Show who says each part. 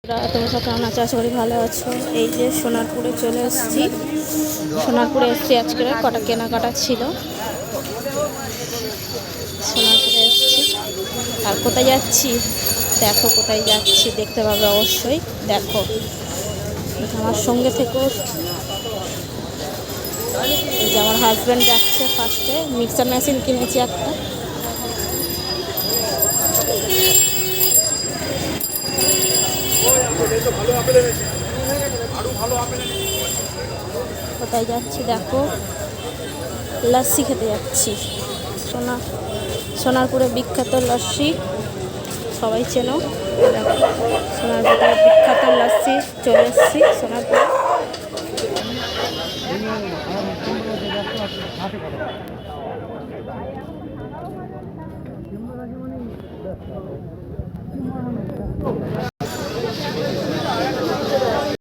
Speaker 1: তোমরা সব কেমন আছো? আশা করি ভালো আছো। এই যে সোনারপুরে চলে এসেছি। সোনারপুরে এসেছি, আজকে কটা কেনাকাটা ছিল, সোনারপুরে এসেছি। আর কোথায় যাচ্ছি দেখো, কোথায় যাচ্ছি দেখতে পাবে অবশ্যই। দেখো, আমার সঙ্গে থেকেও। এই যে আমার হাজব্যান্ড যাচ্ছে। ফার্স্টে মিক্সার মেশিন কিনেছি একটা। কোথায় যাচ্ছি দেখো, লস্যি খেতে যাচ্ছি। সোনারপুরে বিখ্যাত লস্যি, সবাই চেনো। দেখো, সোনারপুরে বিখ্যাত লস্যি চলে এসেছি।